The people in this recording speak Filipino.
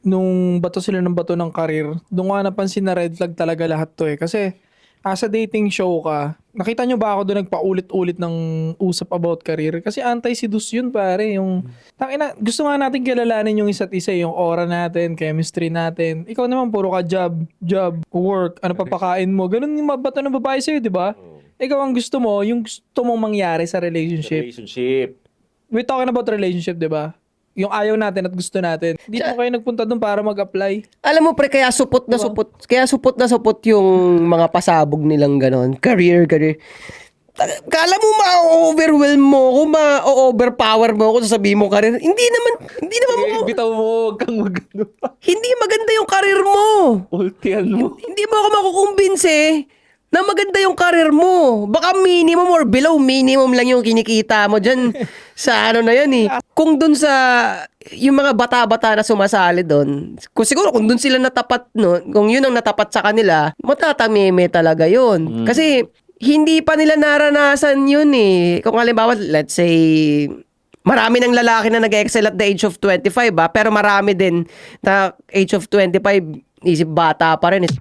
nung bato sila ng bato ng karir, doon nga napansin na red flag talaga lahat to eh. Kasi as a dating show ka, nakita nyo ba ako doon nagpaulit-ulit ng usap about career? Kasi anti-seduce yun pare, yung tangina, gusto nga natin kilalanin yung isa't isa, yung aura natin, chemistry natin. Ikaw naman puro ka job, work, ano papakain mo. Ganun yung bato ng babae sa'yo, di ba? Ikaw ang gusto mo, yung gusto mong mangyari sa relationship. We're talking about relationship, di ba? Yung ayaw natin at gusto natin. Hindi mo kayo nagpunta doon para mag-apply. Alam mo pre, kaya supot na Diba? supot. Kaya supot na supot yung mga pasabog nilang ganon. Career. Kala mo ma-overwhelm mo ako, ma-overpower mo ako, sasabihin mo career. Hindi naman Bitaw mo, huwag kang magano. hindi maganda yung career mo. Ultian mo. Hindi mo ako makukumbinse na maganda yung career mo. Baka minimum or below minimum lang yung kinikita mo dyan sa ano na yan eh. Kung dun sa yung mga bata-bata na sumasali dun, siguro kung dun sila natapat, no, kung yun ang natapat sa kanila, matatameme talaga yun. Kasi hindi pa nila naranasan yun eh. Kung halimbawa, let's say, marami ng lalaki na nag-excel at the age of 25 pero marami din na age of 25 isip bata pa rin eh.